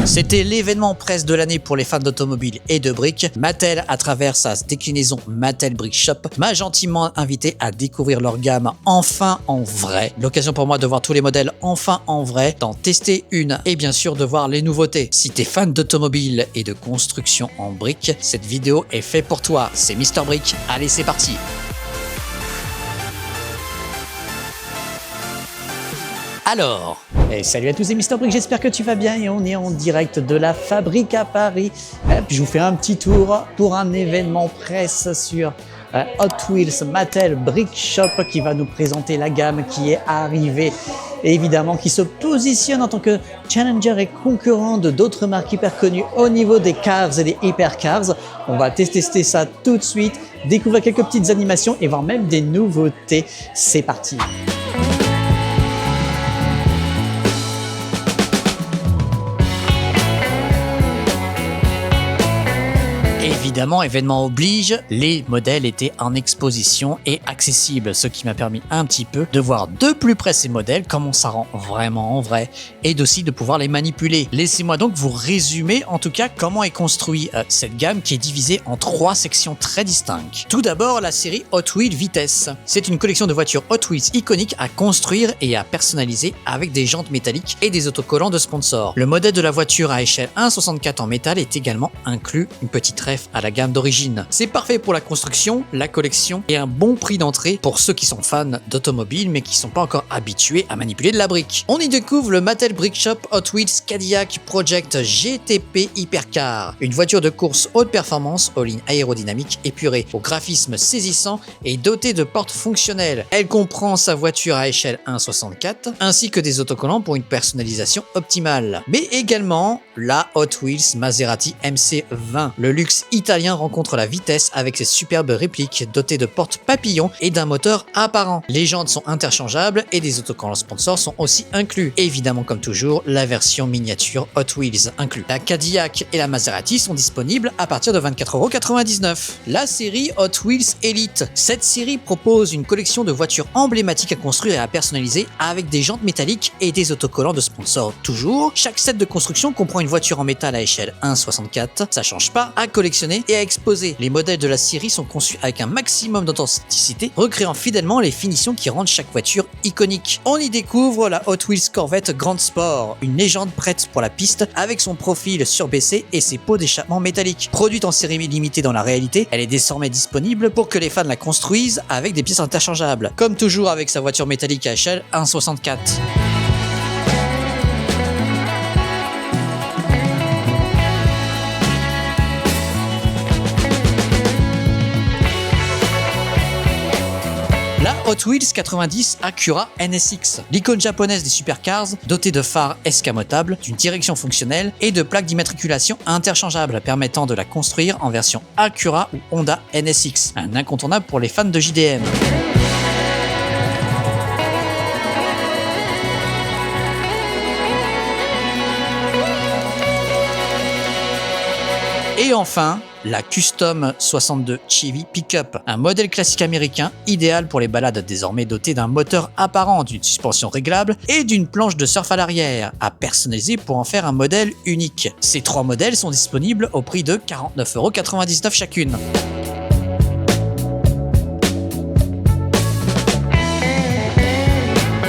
C'était l'événement presse de l'année pour les fans d'automobile et de briques. Mattel, à travers sa déclinaison Mattel Brick Shop, m'a gentiment invité à découvrir leur gamme enfin en vrai. L'occasion pour moi de voir tous les modèles enfin en vrai, d'en tester une et bien sûr de voir les nouveautés. Si t'es fan d'automobile et de construction en briques, cette vidéo est faite pour toi. C'est Mister Brick. Allez, c'est parti. Alors, salut à tous, c'est Mister Brick, j'espère que tu vas bien et on est en direct de la fabrique à Paris. Puis je vous fais un petit tour pour un événement presse sur Hot Wheels Mattel Brick Shop qui va nous présenter la gamme qui est arrivée et évidemment qui se positionne en tant que challenger et concurrent de d'autres marques hyper connues au niveau des cars et des hypercars. On va tester ça tout de suite, découvrir quelques petites animations et voir même des nouveautés. C'est parti. Évidemment, événement oblige, les modèles étaient en exposition et accessibles, ce qui m'a permis un petit peu de voir de plus près ces modèles, comment ça rend vraiment en vrai, et aussi de pouvoir les manipuler. Laissez-moi donc vous résumer en tout cas comment est construite cette gamme qui est divisée en 3 sections très distinctes. Tout d'abord, la série Hot Wheels Vitesse. C'est une collection de voitures Hot Wheels iconiques à construire et à personnaliser avec des jantes métalliques et des autocollants de sponsors. Le modèle de la voiture à échelle 1,64 en métal est également inclus, une petite ref à la gamme d'origine. C'est parfait pour la construction, la collection et un bon prix d'entrée pour ceux qui sont fans d'automobile mais qui sont pas encore habitués à manipuler de la brique. On y découvre le Mattel Brick Shop Hot Wheels Cadillac Project GTP Hypercar, une voiture de course haute performance aux lignes aérodynamiques épurées, au graphisme saisissant et dotée de portes fonctionnelles. Elle comprend sa voiture à échelle 1,64 ainsi que des autocollants pour une personnalisation optimale. Mais également la Hot Wheels Maserati MC20, le luxe italien rencontre la vitesse avec ses superbes répliques dotées de portes papillons et d'un moteur apparent. Les jantes sont interchangeables et des autocollants sponsors sont aussi inclus. Évidemment, comme toujours, la version miniature Hot Wheels inclus. La Cadillac et la Maserati sont disponibles à partir de 24,99 €. La série Hot Wheels Elite. Cette série propose une collection de voitures emblématiques à construire et à personnaliser avec des jantes métalliques et des autocollants de sponsors toujours. Chaque set de construction comprend une voiture en métal à échelle 1,64, ça change pas, à collectionner et à exposer. Les modèles de la série sont conçus avec un maximum d'authenticité, recréant fidèlement les finitions qui rendent chaque voiture iconique. On y découvre la Hot Wheels Corvette Grand Sport, une légende prête pour la piste avec son profil surbaissé et ses pots d'échappement métalliques. Produite en série limitée dans la réalité, elle est désormais disponible pour que les fans la construisent avec des pièces interchangeables, comme toujours avec sa voiture métallique à échelle 1,64. La Hot Wheels 90 Acura NSX, l'icône japonaise des supercars, dotée de phares escamotables, d'une direction fonctionnelle et de plaques d'immatriculation interchangeables permettant de la construire en version Acura ou Honda NSX, un incontournable pour les fans de JDM. Et enfin, la Custom 62 Chevy Pickup, un modèle classique américain idéal pour les balades désormais doté d'un moteur apparent, d'une suspension réglable et d'une planche de surf à l'arrière, à personnaliser pour en faire un modèle unique. Ces 3 modèles sont disponibles au prix de 49,99 € chacune.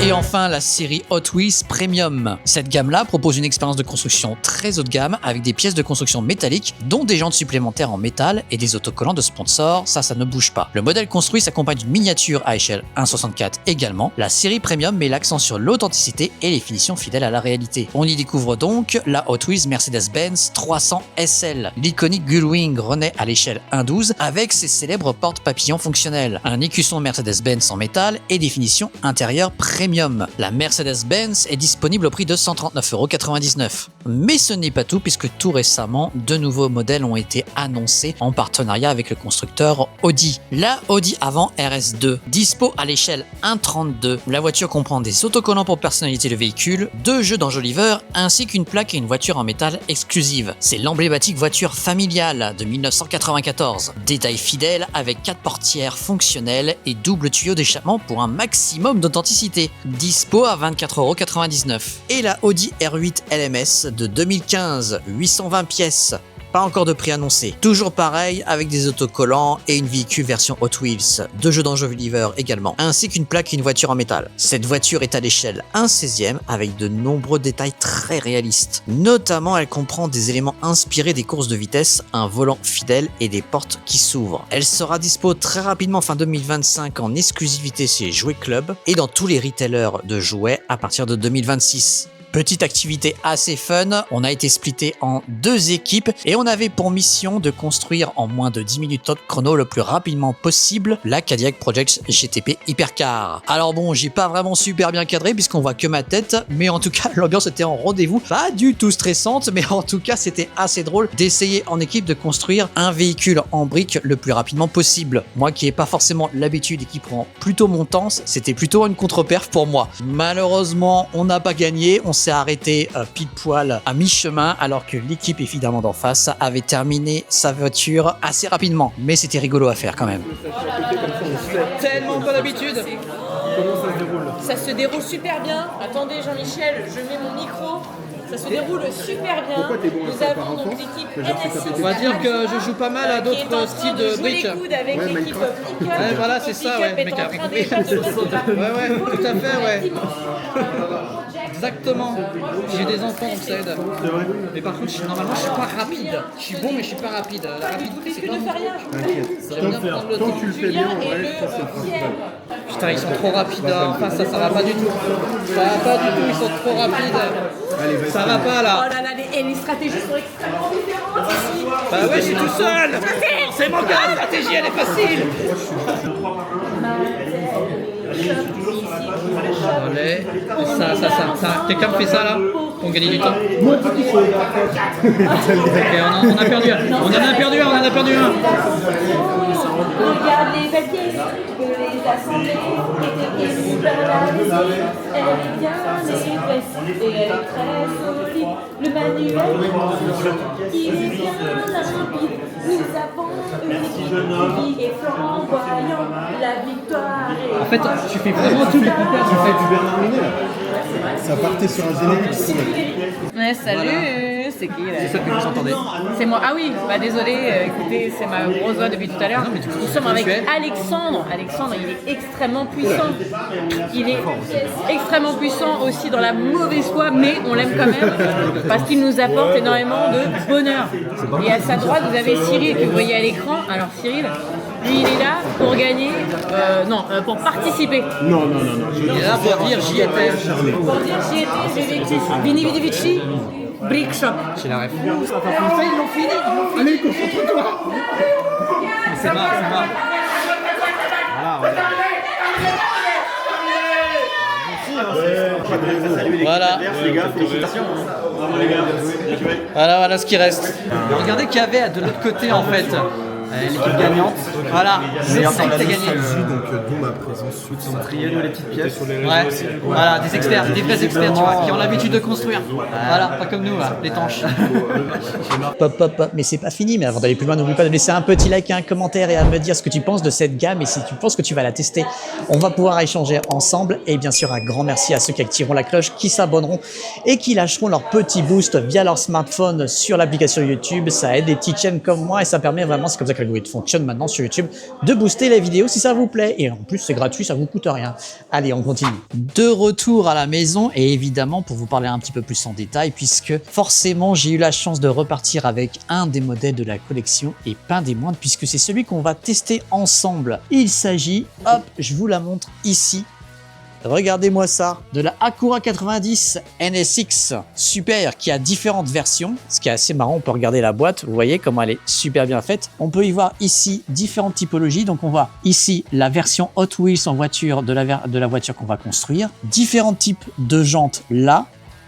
Et enfin, la série Hot Wheels Premium. Cette gamme-là propose une expérience de construction très haut de gamme avec des pièces de construction métalliques, dont des jantes supplémentaires en métal et des autocollants de sponsors, ça ne bouge pas. Le modèle construit s'accompagne d'une miniature à échelle 1,64 également. La série Premium met l'accent sur l'authenticité et les finitions fidèles à la réalité. On y découvre donc la Hot Wheels Mercedes-Benz 300 SL. L'iconique Gullwing renaît à l'échelle 1,12 avec ses célèbres portes papillons fonctionnelles, un écusson Mercedes-Benz en métal et des finitions intérieures premium. La Mercedes-Benz est disponible au prix de 139,99 €. Mais ce n'est pas tout puisque tout récemment, de nouveaux modèles ont été annoncés en partenariat avec le constructeur Audi. La Audi Avant RS2, dispo à l'échelle 1,32. La voiture comprend des autocollants pour personnaliser le véhicule, 2 jeux d'enjoliveurs ainsi qu'une plaque et une voiture en métal exclusive. C'est l'emblématique voiture familiale de 1994. Détail fidèle avec 4 portières fonctionnelles et double tuyau d'échappement pour un maximum d'authenticité. dispo à 24,99 €. Et la Audi R8 LMS de 2015, 820 pièces. Pas encore de prix annoncé. Toujours pareil, avec des autocollants et une véhicule version Hot Wheels, 2 jeux d'enjeu-liver également, ainsi qu'une plaque et une voiture en métal. Cette voiture est à l'échelle 1/16e avec de nombreux détails très réalistes. Notamment, elle comprend des éléments inspirés des courses de vitesse, un volant fidèle et des portes qui s'ouvrent. Elle sera dispo très rapidement fin 2025 en exclusivité chez Jouet Club et dans tous les retailers de jouets à partir de 2026. Petite activité assez fun, on a été splitté en 2 équipes et on avait pour mission de construire en moins de 10 minutes top chrono le plus rapidement possible la Cadillac Project GTP Hypercar. Alors bon, j'ai pas vraiment super bien cadré puisqu'on voit que ma tête, mais en tout cas l'ambiance était en rendez-vous, pas du tout stressante, mais en tout cas c'était assez drôle d'essayer en équipe de construire un véhicule en briques le plus rapidement possible. Moi qui n'ai pas forcément l'habitude et qui prend plutôt mon temps, c'était plutôt une contre-perf pour moi. Malheureusement, on n'a pas gagné, on s'est arrêté pile poil à mi-chemin alors que l'équipe évidemment d'en face avait terminé sa voiture assez rapidement. Mais c'était rigolo à faire quand même. Tellement pas d'habitude. Comment ça se déroule? Ça se déroule super bien. Attendez Jean-Michel, je mets mon micro. Ça se déroule super bien. Pourquoi t'es bon à Nous ça par avons donc enfance? l'équipe Que j'ai reçu ta NSX. On va dire que je joue pas mal à d'autres styles de briques. Avec Ouais, l'équipe Minecraft. Pick Up. Ouais, voilà, c'est ça, ouais, Pick Up mec, est en a train compris. déjà de se préparer. Ouais, tout à fait, ouais. Project. Exactement. J'ai des enfants, donc ça aide. C'est vrai? Mais par contre, normalement, je suis pas rapide. Je suis bon, mais je suis pas rapide. La rapidité, c'est Que pas ne mon fait rien. T'inquiète. J'aime bien prendre le Tant temps. que tu le fais bien, en Julien vrai, est ça c'est le le principal. 10e. Putain, ils sont trop rapides en face, ça va pas du tout. Ça va pas du tout, ils sont trop rapides. Allez, vas-y. Ça va pas Oh là. là là, les stratégies sont extrêmement différentes ici. Bah ouais, je suis tout seul. C'est mon gars, la stratégie, elle est facile. Allez, ça. Quelqu'un me fait ça là pour gagner du temps. Ok, on a perdu un. On en a perdu un. Regarde les belles pièces, tu peux les assembler et t'es super la lessive. Elle est bien épaisse et elle est très solide. Le manuel, il est bien rapide. Nous avons une équipe qui est flamboyant. La victoire est... En fait, tu fais vraiment tous les critères. Tu fais du Bernard Minet là. Ça partait sur un générique, je trouvais. Ouais, salut, c'est qui là? C'est ça que vous entendez. C'est moi. Ah oui, bah désolé, écoutez, c'est ma grosse voix depuis tout à l'heure. Nous sommes avec Alexandre. Alexandre, il est extrêmement puissant. Il est extrêmement puissant aussi dans la mauvaise foi, mais on l'aime quand même parce qu'il nous apporte énormément de bonheur. Et à sa droite, vous avez Cyril que vous voyez à l'écran. Alors Cyril, lui, il est là pour gagner, pour participer. Non. Il est là pour dire j'y étais. Pour dire j'y étais, j'ai vécu. Vini Vidi Vici, Brick Shop. J'ai la ref. Ils l'ont fini. Allez, concentre-toi. C'est marrant. Voilà. Les gars, félicitations. Voilà ce qui reste. Regardez qu'il y avait de l'autre côté en fait. L'équipe gagnante. Voilà, c'est ça qui a gagné. Donc d'où ma présence sous trier les petites pièces sur les réseaux Ouais, aussi. voilà, des experts, des vrais experts, tu vois, qui ont l'habitude de construire. Voilà, pas comme nous, là, les tanches. Pop, mais c'est pas fini. Mais avant d'aller plus loin, n'oublie pas de laisser un petit like, un commentaire et à me dire ce que tu penses de cette gamme et si tu penses que tu vas la tester. On va pouvoir échanger ensemble et bien sûr un grand merci à ceux qui activeront la cloche, qui s'abonneront et qui lâcheront leur petit boost via leur smartphone sur l'application YouTube. Ça aide des petites chaînes comme moi et ça permet vraiment, c'est comme ça que l'algorithme fonctionne maintenant sur YouTube, de booster les vidéos si ça vous plaît. Et en plus, c'est gratuit, ça vous coûte rien. Allez, on continue. De retour à la maison et évidemment pour vous parler un petit peu plus en détail puisque forcément j'ai eu la chance de repartir avec un des modèles de la collection et pas des moindres puisque c'est celui qu'on va tester ensemble. Il s'agit, hop, je vous la montre ici. Regardez-moi ça, de la Acura 90 NSX Super qui a différentes versions. Ce qui est assez marrant, on peut regarder la boîte, vous voyez comment elle est super bien faite. On peut y voir ici différentes typologies. Donc on voit ici la version Hot Wheels en voiture de la voiture qu'on va construire. Différents types de jantes là,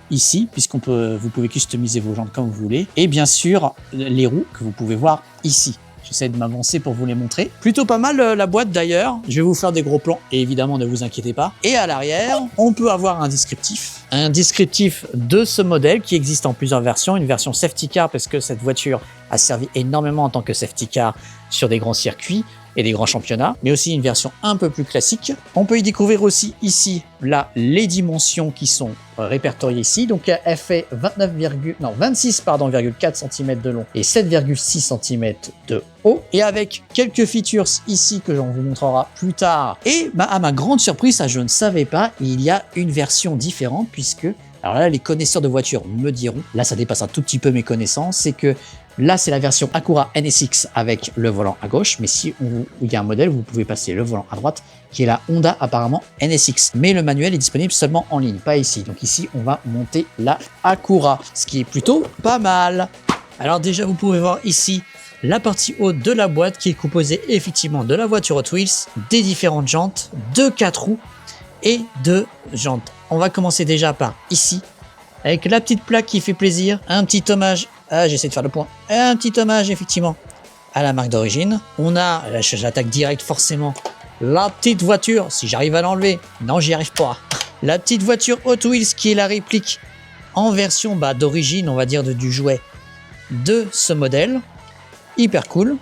ici, vous pouvez customiser vos jantes comme vous voulez. Et bien sûr, les roues que vous pouvez voir ici. J'essaie de m'avancer pour vous les montrer. Plutôt pas mal la boîte d'ailleurs. Je vais vous faire des gros plans et évidemment ne vous inquiétez pas. Et à l'arrière, on peut avoir un descriptif. Un descriptif de ce modèle qui existe en plusieurs versions. Une version safety car parce que cette voiture a servi énormément en tant que safety car sur des grands circuits. et des grands championnats, mais aussi une version un peu plus classique. On peut y découvrir aussi ici, là, les dimensions qui sont répertoriées ici. Donc elle fait 26,4 cm de long et 7,6 cm de haut. Et avec quelques features ici que j'en vous montrera plus tard. Et à ma grande surprise, ça je ne savais pas, il y a une version différente puisque, alors là les connaisseurs de voitures me diront, là ça dépasse un tout petit peu mes connaissances, c'est que là, c'est la version Acura NSX avec le volant à gauche, mais si il y a un modèle, vous pouvez passer le volant à droite, qui est la Honda apparemment NSX. Mais le manuel est disponible seulement en ligne, pas ici. Donc ici, on va monter la Acura, ce qui est plutôt pas mal. Alors déjà, vous pouvez voir ici la partie haute de la boîte qui est composée effectivement de la voiture Hot Wheels, des différentes jantes, de 4 roues et de jantes. On va commencer déjà par ici, avec la petite plaque qui fait plaisir, un petit hommage. Ah, j'essaie de faire le point. Un petit hommage, effectivement, à la marque d'origine. On a, là, j'attaque direct forcément, la petite voiture, si j'arrive à l'enlever. Non, j'y arrive pas. La petite voiture Hot Wheels qui est la réplique en version d'origine, on va dire, du jouet de ce modèle. Hyper cool.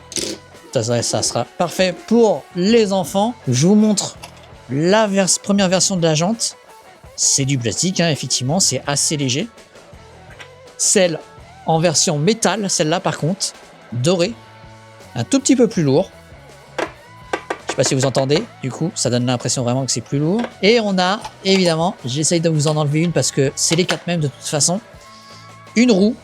Ça sera parfait pour les enfants. Je vous montre la première version de la jante. C'est du plastique, hein, effectivement, c'est assez léger. Celle en version métal, celle-là par contre, dorée, un tout petit peu plus lourd. Je sais pas si vous entendez, du coup, ça donne l'impression vraiment que c'est plus lourd. Et on a, évidemment, j'essaye de vous en enlever une parce que c'est les 4 mêmes de toute façon, une roue.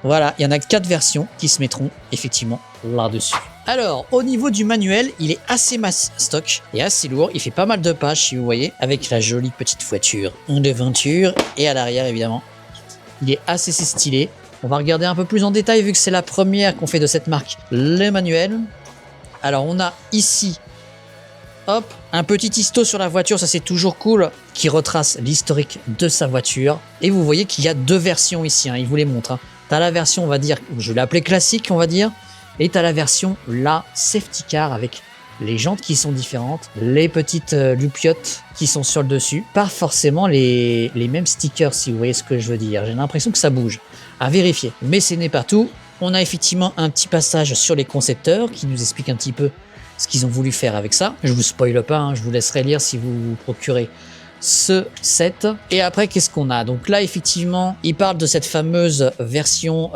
Voilà, il y en a 4 versions qui se mettront effectivement là-dessus. Alors, au niveau du manuel, il est assez mastoc et assez lourd. Il fait pas mal de pages, si vous voyez, avec la jolie petite voiture en devanture et à l'arrière, évidemment. Il est assez stylé. On va regarder un peu plus en détail vu que c'est la première qu'on fait de cette marque, le manuel. Alors on a ici, hop, un petit histo sur la voiture, ça c'est toujours cool, qui retrace l'historique de sa voiture. Et vous voyez qu'il y a 2 versions ici, hein, il vous les montre. Hein. T'as la version, on va dire, je vais l'appeler classique, on va dire, et t'as la version, la safety car avec les jantes qui sont différentes, les petites loupiottes qui sont sur le dessus, pas forcément les mêmes stickers si vous voyez ce que je veux dire. J'ai l'impression que ça bouge, à vérifier. Mais ce n'est pas tout. On a effectivement un petit passage sur les concepteurs qui nous explique un petit peu ce qu'ils ont voulu faire avec ça. Je vous spoile pas, hein, je vous laisserai lire si vous vous procurez ce set. Et après, qu'est-ce qu'on a? Donc là, effectivement, il parle de cette fameuse version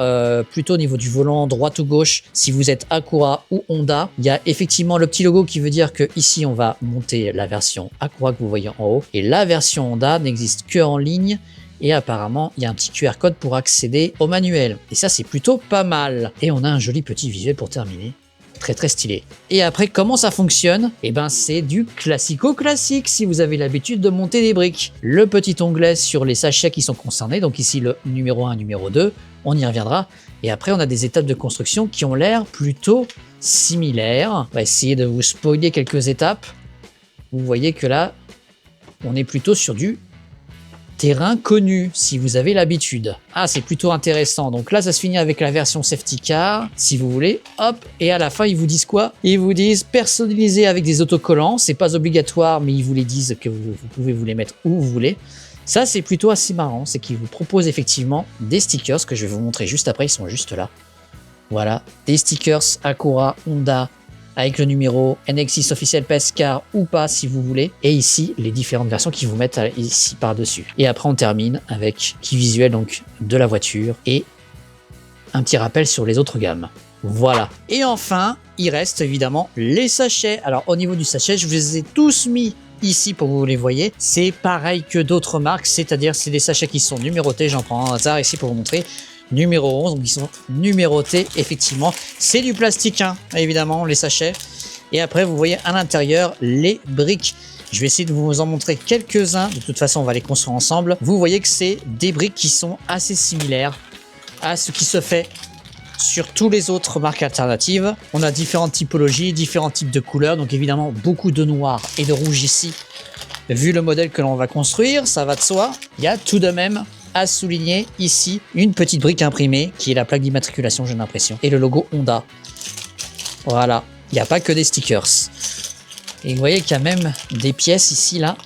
plutôt au niveau du volant droite ou gauche. Si vous êtes Acura ou Honda, il y a effectivement le petit logo qui veut dire que ici, on va monter la version Acura que vous voyez en haut. Et la version Honda n'existe que en ligne. Et apparemment, il y a un petit QR code pour accéder au manuel. Et ça, c'est plutôt pas mal. Et on a un joli petit visuel pour terminer. Très stylé. Et après, comment ça fonctionne? Eh ben, c'est du classico-classique si vous avez l'habitude de monter des briques. Le petit onglet sur les sachets qui sont concernés, donc ici le numéro 1, numéro 2, on y reviendra. Et après, on a des étapes de construction qui ont l'air plutôt similaires. On va essayer de vous spoiler quelques étapes. Vous voyez que là, on est plutôt sur du terrain connu, si vous avez l'habitude. Ah, c'est plutôt intéressant. Donc là, ça se finit avec la version safety car, si vous voulez. Hop, et à la fin, ils vous disent quoi? Ils vous disent personnaliser avec des autocollants. C'est pas obligatoire, mais ils vous les disent que vous pouvez vous les mettre où vous voulez. Ça, c'est plutôt assez marrant. C'est qu'ils vous proposent effectivement des stickers que je vais vous montrer juste après. Ils sont juste là. Voilà, des stickers Acura, Honda, avec le numéro NX6 officiel PS car ou pas si vous voulez. Et ici, les différentes versions qui vous mettent ici par-dessus. Et après, on termine avec qui visuel donc de la voiture et un petit rappel sur les autres gammes. Voilà. Et enfin, il reste évidemment les sachets. Alors, au niveau du sachet, je vous les ai tous mis ici pour que vous les voyez. C'est pareil que d'autres marques, c'est-à-dire c'est des sachets qui sont numérotés. J'en prends un hasard ici pour vous montrer. Numéro 11, donc ils sont numérotés effectivement. C'est du plastique, hein, évidemment, les sachets. Et après, vous voyez à l'intérieur les briques. Je vais essayer de vous en montrer quelques-uns. De toute façon, on va les construire ensemble. Vous voyez que c'est des briques qui sont assez similaires à ce qui se fait sur tous les autres marques alternatives. On a différentes typologies, différents types de couleurs. Donc évidemment, beaucoup de noir et de rouge ici. Vu le modèle que l'on va construire, ça va de soi. Il y a tout de même à souligner ici une petite brique imprimée qui est la plaque d'immatriculation, j'ai l'impression, et le logo Honda. Voilà, il n'y a pas que des stickers. Et vous voyez qu'il y a même des pièces ici, là,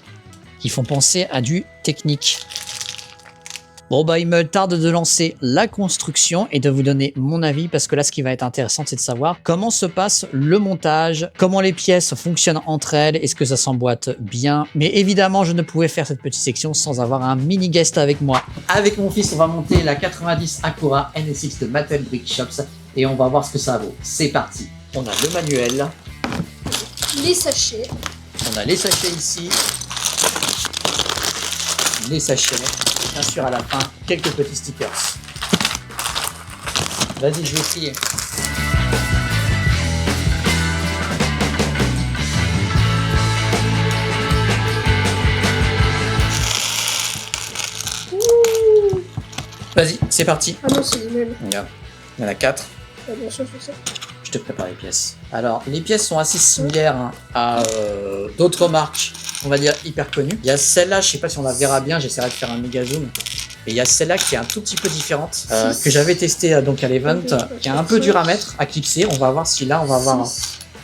qui font penser à du technique. Bon bah il me tarde de lancer la construction et de vous donner mon avis parce que là ce qui va être intéressant c'est de savoir comment se passe le montage, comment les pièces fonctionnent entre elles, est-ce que ça s'emboîte bien. Mais évidemment je ne pouvais faire cette petite section sans avoir un mini guest avec moi. Avec mon fils on va monter la 90 Acura NSX de Mattel Brick Shops et on va voir ce que ça vaut. C'est parti. On a le manuel. Les sachets. On a les sachets ici. Les sachets. Bien sûr à la fin, quelques petits stickers. Vas-y, je vais essayer. Vas-y, c'est parti. Ah non, c'est les mêmes. Regarde, il y en a 4. Ah, bien sûr, je sais. Je te prépare les pièces. Alors, les pièces sont assez similaires hein, à d'autres marques, on va dire hyper connues. Il y a celle-là, je sais pas si on la verra bien, j'essaierai de faire un méga zoom. Et il y a celle-là qui est un tout petit peu différente, que j'avais testé donc à l'event, qui est un peu dur à mettre, à clipser. On va voir si là, on va voir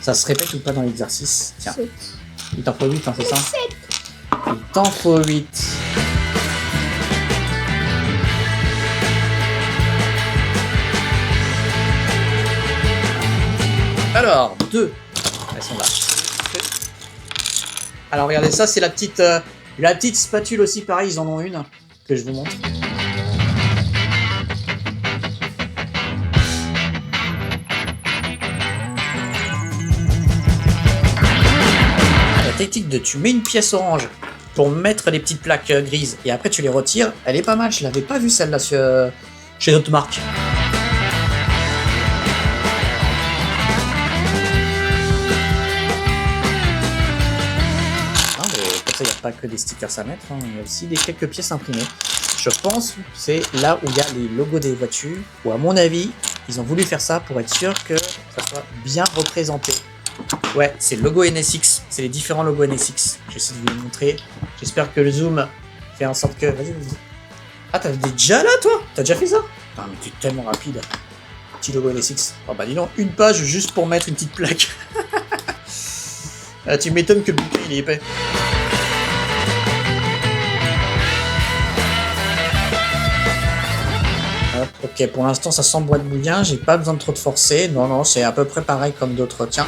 ça se répète ou pas dans l'exercice. Tiens, il t'en faut 8, hein, c'est ça? Il t'en faut 8. Alors, 2. Elles sont là. Alors, regardez, ça, c'est la petite spatule aussi, pareil, ils en ont une, que je vous montre. La technique de tu mets une pièce orange pour mettre les petites plaques grises et après tu les retires, elle est pas mal, je l'avais pas vue celle-là chez d'autres marques. Il n'y a pas que des stickers à mettre, hein. Il y a aussi quelques pièces imprimées. Je pense que c'est là où il y a les logos des voitures, où à mon avis, ils ont voulu faire ça pour être sûr que ça soit bien représenté. Ouais, c'est le logo NSX, c'est les différents logos NSX. J'essaie de vous les montrer. J'espère que le zoom fait en sorte que... Vas-y. Ah, t'as déjà là, toi? T'as déjà fait ça? Ah, mais t'es tellement rapide. Petit logo NSX. Oh bah dis donc, une page juste pour mettre une petite plaque. Ah, tu m'étonnes que le bouquin il est épais. Ok, pour l'instant ça s'emboîte bien, j'ai pas besoin de trop de forcer. Non, c'est à peu près pareil comme d'autres. Tiens.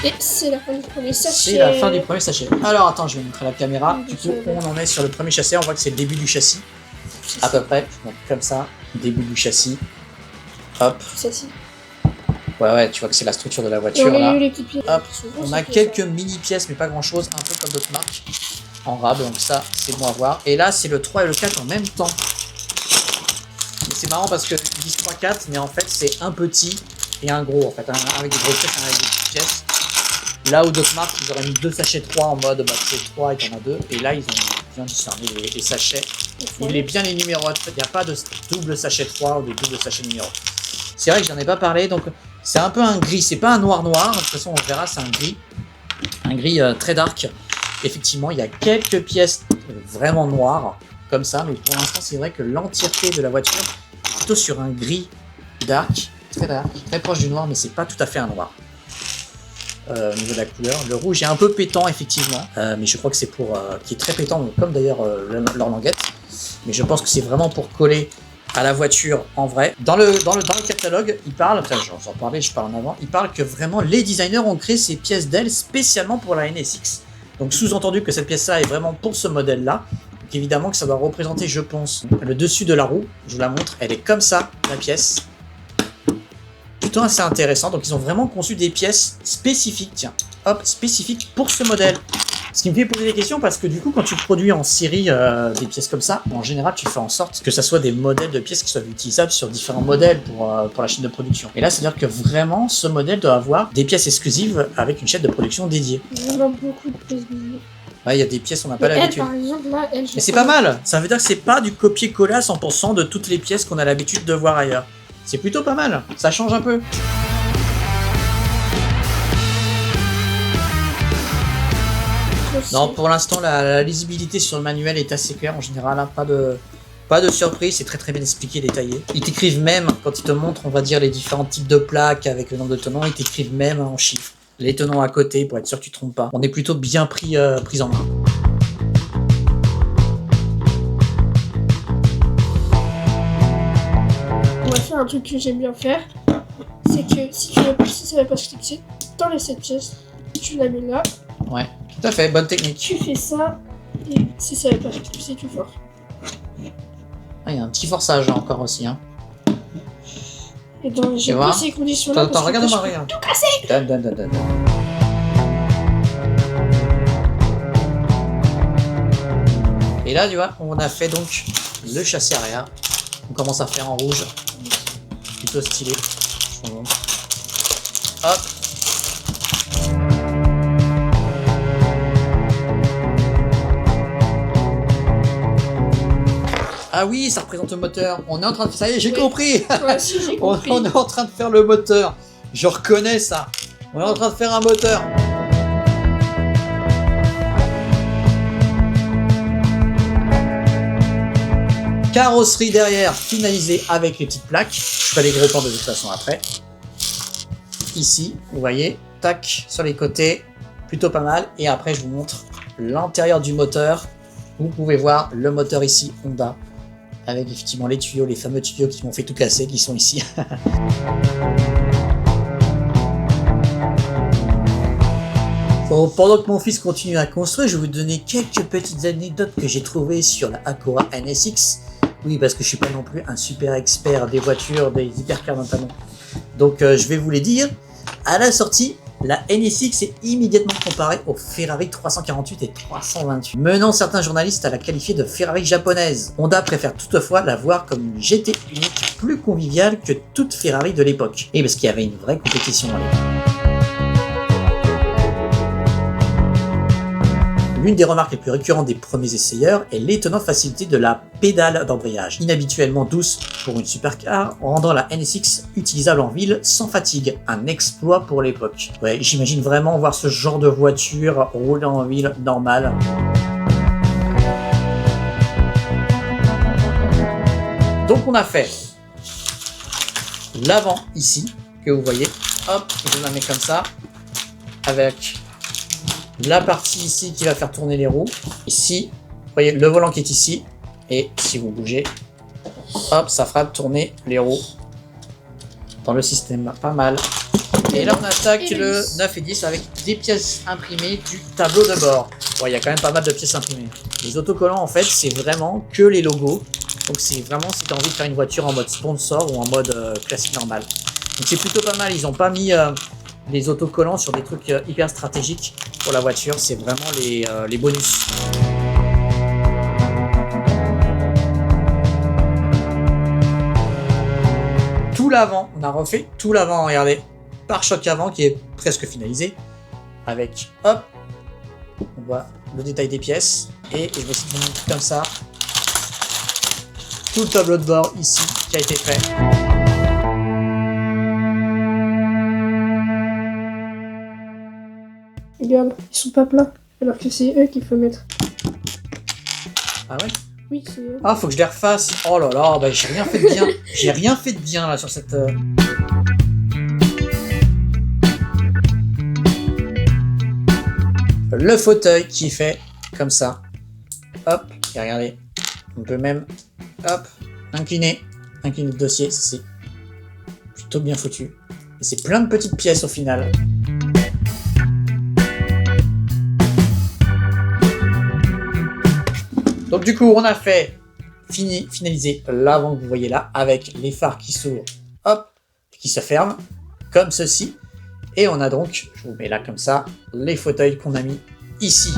Et c'est la fin du premier sachet. C'est la fin du premier sachet. Alors attends, je vais montrer la caméra. Du coup, on en est sur le premier châssis. On voit que c'est le début du châssis. À peu près. Donc comme ça, début du châssis. Hop. Celle-ci. Ouais, tu vois que c'est la structure de la voiture là. Hop. Souvent, On a quelques mini pièces, mais pas grand chose, un peu comme d'autres marques. En rab, donc ça c'est bon à voir. Et là c'est le 3 et le 4 en même temps. Mais c'est marrant parce que ils disent 3-4, mais en fait c'est un petit et un gros en fait. Un avec des grosses pièces, un avec des petites pièces. Là où d'autres marques ils auraient mis 2 sachets 3 en mode bah c'est 3 et t'en as 2. Et là ils ont bien discerné les sachets. Il est bien les numérotes. Il n'y a pas de double sachet 3 ou de double sachet numéro. C'est vrai que j'en ai pas parlé, donc c'est un peu un gris, c'est pas un noir. De toute façon on verra, c'est un gris. Un gris très dark. Effectivement, il y a quelques pièces vraiment noires, comme ça, mais pour l'instant, c'est vrai que l'entièreté de la voiture est plutôt sur un gris dark, très proche du noir, mais c'est pas tout à fait un noir. Au niveau de la couleur, le rouge est un peu pétant, effectivement, mais je crois que c'est pour... qui est très pétant, comme d'ailleurs leur languette, mais je pense que c'est vraiment pour coller à la voiture en vrai. Dans le catalogue, il parle, enfin j'en parlais, je parle en avant, il parle que vraiment les designers ont créé ces pièces d'ailes spécialement pour la NSX. Donc sous-entendu que cette pièce-là est vraiment pour ce modèle-là. Donc évidemment que ça doit représenter, je pense, le dessus de la roue. Je vous la montre, elle est comme ça, la pièce. Plutôt assez intéressant. Donc ils ont vraiment conçu des pièces spécifiques, tiens, hop, spécifiques pour ce modèle. Ce qui me fait poser des questions parce que du coup, quand tu produis en série des pièces comme ça, en général, tu fais en sorte que ça soit des modèles de pièces qui soient utilisables sur différents modèles pour la chaîne de production. Et là, c'est-à-dire que vraiment, ce modèle doit avoir des pièces exclusives avec une chaîne de production dédiée. Il y a beaucoup de pièces dédiées. Ouais, il y a des pièces qu'on n'a pas l'habitude. Par exemple, là, mais c'est pas mal. Ça veut dire que c'est pas du copier-coller à 100% de toutes les pièces qu'on a l'habitude de voir ailleurs. C'est plutôt pas mal. Ça change un peu. Non, pour l'instant, la lisibilité sur le manuel est assez claire en général, hein, pas de surprise, c'est très bien expliqué, détaillé. Ils t'écrivent même, quand ils te montrent, on va dire, les différents types de plaques avec le nombre de tenons, ils t'écrivent même en chiffres les tenons à côté pour être sûr que tu te trompes pas. On est plutôt bien pris en main. faire un truc que j'aime bien faire, c'est que si ça va pas se fixer dans les 7 pièces, tu la mets là, Ouais, tout à fait, bonne technique. tu fais ça, et si ça va pas se fixer, tu forces. Ah, il y a un petit forçage hein, encore aussi. Hein. Et donc, j'ai vois pas ces conditions-là. Attends, parce que regarde-moi, je peux regarde. tout casser. Dun. Et là, tu vois, on a fait donc le châssis arrière. On commence à faire en rouge. Plutôt stylé. Hop. Ah oui, ça représente le moteur. On est en train de... Ça y est, j'ai Oui. compris. Ouais, si, j'ai compris. On est en train de faire le moteur. Je reconnais ça. On est en train de faire un moteur. Carrosserie derrière, finalisée avec les petites plaques. Je ferai les gros plans de toute façon après. Ici, vous voyez, tac, sur les côtés, plutôt pas mal. Et après, je vous montre l'intérieur du moteur. Vous pouvez voir le moteur ici, Honda, avec effectivement les tuyaux, les fameux tuyaux qui m'ont fait tout casser, qui sont ici. Bon, pendant que mon fils continue à construire, je vais vous donner quelques petites anecdotes que j'ai trouvées sur la Acura NSX. Oui, parce que je suis pas non plus un super expert des voitures, des hypercars notamment. Donc je vais vous les dire. À la sortie, la NSX est immédiatement comparée aux Ferrari 348 et 328, menant certains journalistes à la qualifier de Ferrari japonaise. Honda préfère toutefois la voir comme une GT unique plus conviviale que toute Ferrari de l'époque. Et parce qu'il y avait une vraie compétition à l'époque. L'une des remarques les plus récurrentes des premiers essayeurs est l'étonnante facilité de la pédale d'embrayage, inhabituellement douce pour une supercar, rendant la NSX utilisable en ville sans fatigue, un exploit pour l'époque. Ouais, j'imagine vraiment voir ce genre de voiture rouler en ville normale. Donc on a fait l'avant ici, que vous voyez, hop, je la mets comme ça, avec la partie ici qui va faire tourner les roues. Ici, vous voyez le volant qui est ici. Et si vous bougez, hop, ça fera tourner les roues dans le système. Pas mal. Et là, on attaque le 9 et 10 avec des pièces imprimées du tableau de bord. Bon, il y a quand même pas mal de pièces imprimées. Les autocollants, en fait, c'est vraiment que les logos. Donc, c'est vraiment si tu as envie de faire une voiture en mode sponsor ou en mode classique normal. Donc, c'est plutôt pas mal. Ils n'ont pas mis les autocollants sur des trucs hyper stratégiques pour la voiture, c'est vraiment les bonus. Tout l'avant, on a refait tout l'avant, regardez, pare-choc avant qui est presque finalisé, avec, hop, on voit le détail des pièces, et je vais essayer de vous montrer comme ça, tout le tableau de bord ici qui a été fait. Regarde, ils sont pas pleins, alors que c'est eux qu'il faut mettre. Ah ouais? Oui, c'est eux. Ah, faut que je les refasse. Oh là là, bah j'ai rien fait de bien. J'ai rien fait de bien là sur cette... Le fauteuil qui est fait comme ça. Hop, et regardez. On peut même, hop, incliner le dossier. C'est plutôt bien foutu. Et c'est plein de petites pièces au final. Donc du coup, on a fait finaliser l'avant que vous voyez là, avec les phares qui s'ouvrent, hop, qui se ferment, comme ceci. Et on a donc, je vous mets là comme ça, les fauteuils qu'on a mis ici.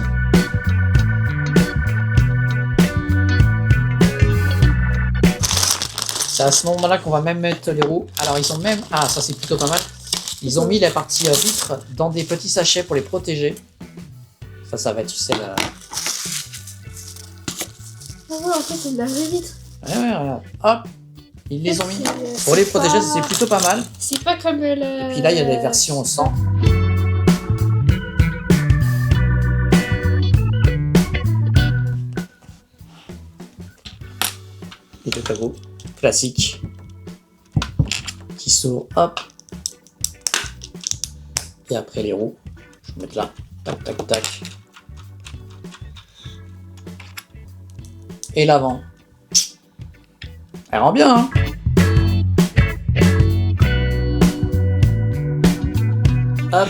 C'est à ce moment-là qu'on va même mettre les roues. Alors ils ont même, ah ça c'est plutôt pas mal, ils ont mis la partie vitre dans des petits sachets pour les protéger. Ça va être, tu sais, la... Ah ouais, en fait, c'est de la vraie vitre. Ouais, regarde. Hop, ils les ont mis pour les protéger, c'est plutôt pas mal. C'est pas comme la... Et puis là, il y a des versions au sang. Et le tableau classique qui s'ouvre, hop. Et après les roues, je vais mettre là, tac, tac, tac. Et l'avant. Elle rend bien, hein. Hop,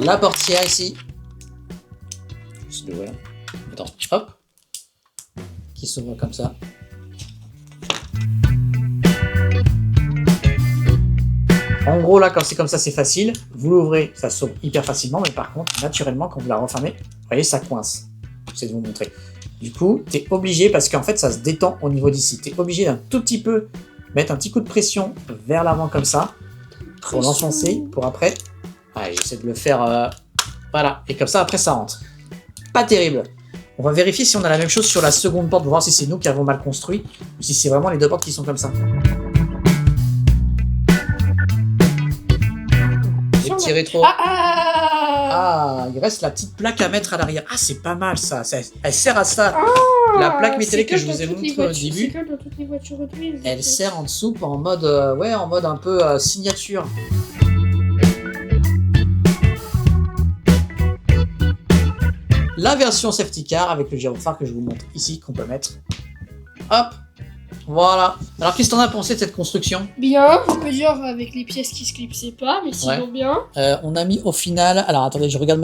la portière ici. C'est l'ouvrir. Attends, hop. Qui s'ouvre comme ça. En gros, là, quand c'est comme ça, c'est facile. Vous l'ouvrez, ça s'ouvre hyper facilement. Mais par contre, naturellement, quand vous la refermez, vous voyez, ça coince. J'essaie de vous montrer. Du coup, tu es obligé, parce qu'en fait, ça se détend au niveau d'ici. Tu es obligé d'un tout petit peu mettre un petit coup de pression vers l'avant comme ça. Pour l'enfoncer, pour après. Allez, j'essaie de le faire. Voilà. Et comme ça, après, ça rentre. Pas terrible. On va vérifier si on a la même chose sur la seconde porte pour voir si c'est nous qui avons mal construit ou si c'est vraiment les deux portes qui sont comme ça. Petit rétro. Ah, il reste la petite plaque à mettre à l'arrière. Ah, c'est pas mal ça. Elle sert à ça. La plaque métallique que je vous ai montrée au début. C'est comme dans toutes les voitures automobiles. Elle sert en dessous en mode, en mode un peu signature. La version safety car avec le gyrophare que je vous montre ici qu'on peut mettre. Hop, voilà. Alors qu'est-ce que t'en as pensé de cette construction? Bien, on peut dire avec les pièces qui se clipsaient pas, mais sinon bien. On a mis au final, alors attendez, je regarde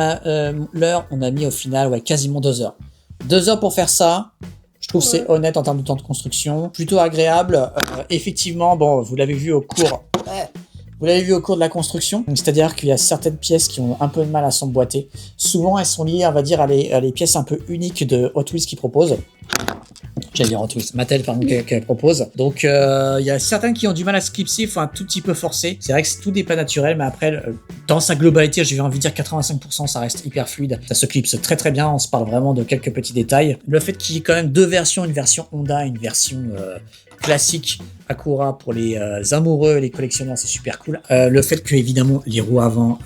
l'heure, on a mis au final quasiment 2 heures. 2 heures pour faire ça. Je trouve c'est honnête en termes de temps de construction, plutôt agréable. Effectivement, bon, vous l'avez vu au cours. Vous l'avez vu au cours de la construction, c'est-à-dire qu'il y a certaines pièces qui ont un peu de mal à s'emboîter. Souvent, elles sont liées, on va dire, à les pièces un peu uniques de Hot Wheels qui proposent. J'allais dire Hot Wheels, Mattel, pardon, qu'elle propose. Donc, il y a certaines qui ont du mal à se clipser, il faut un tout petit peu forcer. C'est vrai que tout n'est pas naturel, mais après, dans sa globalité, j'ai envie de dire 85%, ça reste hyper fluide. Ça se clipse très très bien, on se parle vraiment de quelques petits détails. Le fait qu'il y ait quand même deux versions, une version Honda, une version classique Acura pour les amoureux et les collectionneurs, c'est super cool. Le fait que évidemment les roues avant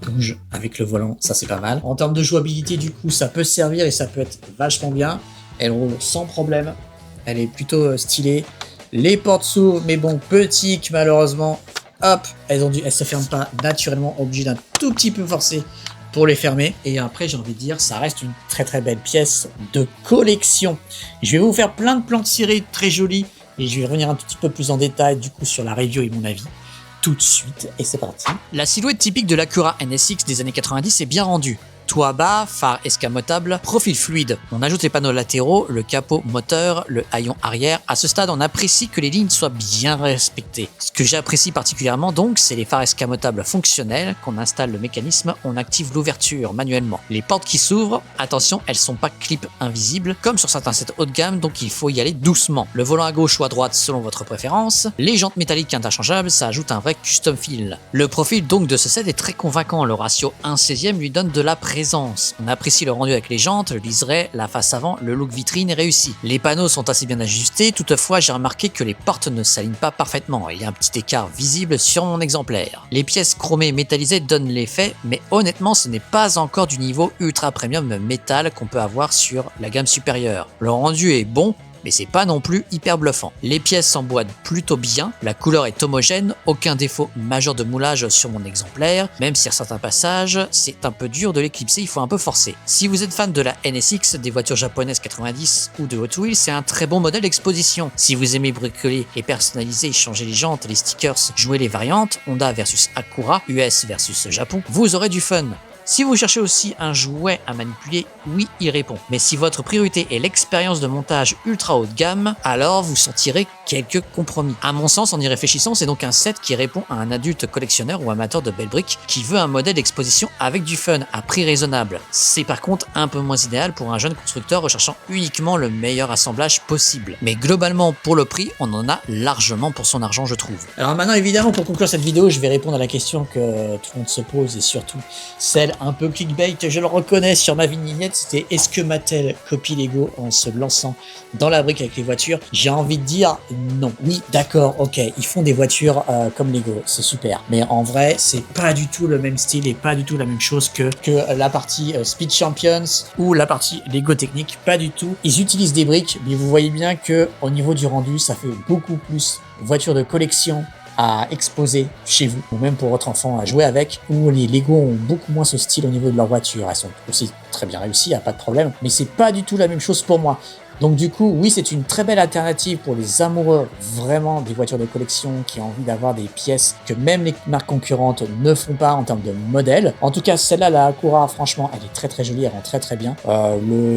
bougent avec le volant, ça c'est pas mal. En termes de jouabilité, du coup, ça peut servir et ça peut être vachement bien. Elle roule sans problème, elle est plutôt stylée. Les portes s'ouvrent, mais bon, petites malheureusement. Hop, elles se ferment pas naturellement, obligé d'un tout petit peu forcer pour les fermer. Et après, j'ai envie de dire, ça reste une très très belle pièce de collection. Je vais vous faire plein de plans tirés très jolis. Et je vais revenir un tout petit peu plus en détail du coup sur la review et mon avis tout de suite. Et c'est parti. La silhouette typique de l'Acura NSX des années 90 est bien rendue. Toit bas, phare escamotable, profil fluide. On ajoute les panneaux latéraux, le capot moteur, le haillon arrière. À ce stade, on apprécie que les lignes soient bien respectées. Ce que j'apprécie particulièrement donc, c'est les phares escamotables fonctionnels. Qu'on installe le mécanisme, on active l'ouverture manuellement. Les portes qui s'ouvrent, attention, elles sont pas clip invisibles, comme sur certains sets haut de gamme, donc il faut y aller doucement. Le volant à gauche ou à droite selon votre préférence. Les jantes métalliques interchangeables, ça ajoute un vrai custom feel. Le profil donc de ce set est très convaincant. Le ratio 1/16 lui donne de la présence. On apprécie le rendu avec les jantes, le liseré, la face avant, le look vitrine est réussi. Les panneaux sont assez bien ajustés, toutefois j'ai remarqué que les portes ne s'alignent pas parfaitement, il y a un petit écart visible sur mon exemplaire. Les pièces chromées métallisées donnent l'effet, mais honnêtement ce n'est pas encore du niveau ultra premium métal qu'on peut avoir sur la gamme supérieure. Le rendu est bon, mais c'est pas non plus hyper bluffant. Les pièces s'emboîtent plutôt bien, la couleur est homogène, aucun défaut majeur de moulage sur mon exemplaire, même si à certains passages, c'est un peu dur de l'éclipser, il faut un peu forcer. Si vous êtes fan de la NSX, des voitures japonaises 90 ou de Hot Wheels, c'est un très bon modèle d'exposition. Si vous aimez bricoler et personnaliser, changer les jantes, les stickers, jouer les variantes, Honda versus Acura, US versus Japon, vous aurez du fun. Si vous cherchez aussi un jouet à manipuler, oui, il répond. Mais si votre priorité est l'expérience de montage ultra haut de gamme, alors vous sentirez quelques compromis. À mon sens, en y réfléchissant, c'est donc un set qui répond à un adulte collectionneur ou amateur de belles briques qui veut un modèle d'exposition avec du fun à prix raisonnable. C'est par contre un peu moins idéal pour un jeune constructeur recherchant uniquement le meilleur assemblage possible. Mais globalement, pour le prix, on en a largement pour son argent, je trouve. Alors maintenant, évidemment, pour conclure cette vidéo, je vais répondre à la question que tout le monde se pose et surtout celle un peu clickbait, je le reconnais sur ma vignette, c'était est-ce que Mattel copie Lego en se lançant dans la brique avec les voitures? J'ai envie de dire non. Oui, d'accord, ok, ils font des voitures comme Lego, c'est super. Mais en vrai, c'est pas du tout le même style et pas du tout la même chose que la partie Speed Champions ou la partie Lego Technique, pas du tout. Ils utilisent des briques, mais vous voyez bien que au niveau du rendu, ça fait beaucoup plus voiture de collection à exposer chez vous, ou même pour votre enfant à jouer avec, où les Lego ont beaucoup moins ce style au niveau de leur voiture. Elles sont aussi très bien réussies, y a pas de problème, mais c'est pas du tout la même chose pour moi. Donc du coup, oui, c'est une très belle alternative pour les amoureux vraiment des voitures de collection qui ont envie d'avoir des pièces que même les marques concurrentes ne font pas en termes de modèle. En tout cas, celle-là, la Acura, franchement, elle est très très jolie, elle rend très très bien.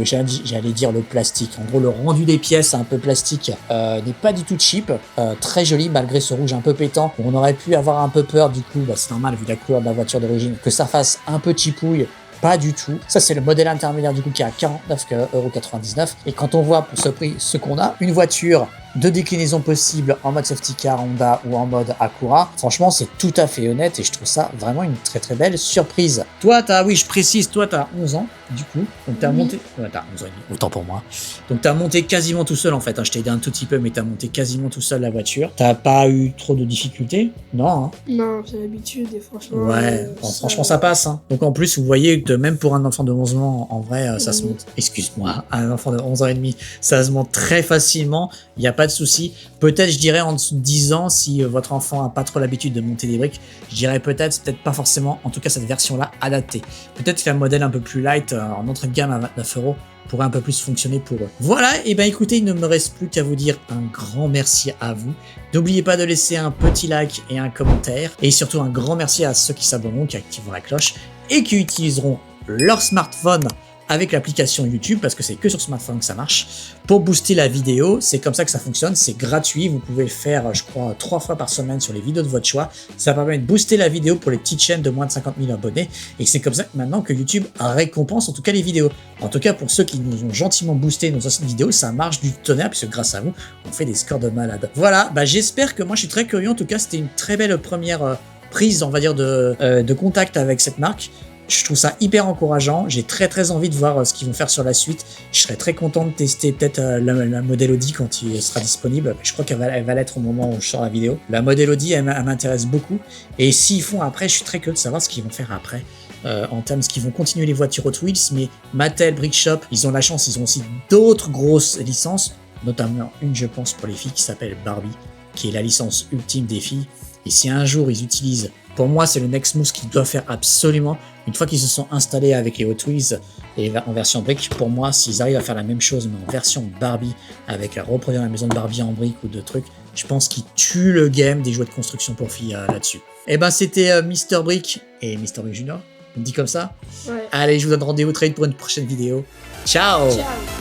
J'allais dire le plastique. En gros, le rendu des pièces un peu plastique n'est pas du tout cheap. Très joli malgré ce rouge un peu pétant. On aurait pu avoir un peu peur du coup, c'est normal vu la couleur de la voiture d'origine, que ça fasse un peu chipouille. Pas du tout. Ça, c'est le modèle intermédiaire du coup qui est à 49,99 €. Et quand on voit pour ce prix ce qu'on a, une voiture de déclinaison possible en mode safety car Honda ou en mode Acura, franchement, c'est tout à fait honnête et je trouve ça vraiment une très très belle surprise. Toi, oui, je précise, toi, t'as 11 ans, du coup. Donc, t'as monté... Ouais, t'as 11 ans et demi, autant pour moi. Donc, t'as monté quasiment tout seul, en fait. Hein. Je t'ai aidé un tout petit peu, mais t'as monté quasiment tout seul la voiture. T'as pas eu trop de difficultés? Non, hein. Non, c'est l'habitude et franchement... Ouais, franchement, ça passe. Hein. Donc, en plus, vous voyez que même pour un enfant de 11 ans, en vrai, ça se monte... Excuse-moi, un enfant de 11 ans et demi, ça se monte très facilement. Il n'y a pas de souci. Peut-être, je dirais, en dessous de 10 ans, si votre enfant n'a pas trop l'habitude de monter des briques, je dirais peut-être pas forcément, en tout cas, cette version-là adaptée. Peut-être qu'un modèle un peu plus light, en entrée de gamme à 29 € pourrait un peu plus fonctionner pour eux. Voilà, et ben écoutez, il ne me reste plus qu'à vous dire un grand merci à vous. N'oubliez pas de laisser un petit like et un commentaire. Et surtout, un grand merci à ceux qui s'abonneront, qui activeront la cloche et qui utiliseront leur smartphone avec l'application YouTube, parce que c'est que sur smartphone que ça marche, pour booster la vidéo. C'est comme ça que ça fonctionne, c'est gratuit, vous pouvez le faire, je crois, 3 fois par semaine sur les vidéos de votre choix. Ça permet de booster la vidéo pour les petites chaînes de moins de 50 000 abonnés, et c'est comme ça maintenant que YouTube récompense en tout cas les vidéos. En tout cas, pour ceux qui nous ont gentiment boosté nos anciennes vidéos, ça marche du tonnerre, puisque grâce à vous, on fait des scores de malade. Voilà, bah j'espère que moi je suis très curieux, en tout cas c'était une très belle première prise, on va dire, de contact avec cette marque. Je trouve ça hyper encourageant, j'ai très envie de voir ce qu'ils vont faire sur la suite. Je serais très content de tester peut-être la modèle Audi quand il sera disponible. Je crois qu'elle va l'être au moment où je sors la vidéo. La modèle Audi, elle m'intéresse beaucoup. Et s'ils font après, je suis très curieux de savoir ce qu'ils vont faire après. En termes de ce qu'ils vont continuer les voitures Hot Wheels, mais Mattel, Brick Shop, ils ont la chance, ils ont aussi d'autres grosses licences, notamment une, je pense, pour les filles qui s'appelle Barbie, qui est la licence ultime des filles. Et si un jour ils utilisent, pour moi c'est le next move qu'ils doivent faire absolument, une fois qu'ils se sont installés avec les Hot Wheels et en version brique, pour moi s'ils arrivent à faire la même chose mais en version Barbie, avec la reproduire la maison de Barbie en brique ou de trucs, je pense qu'ils tuent le game des jouets de construction pour filles là-dessus. Et ben c'était Mr Brick et Mr Brick Junior, on me dit comme ça. Ouais. Allez, je vous donne rendez-vous très vite pour une prochaine vidéo. Ciao. Ciao.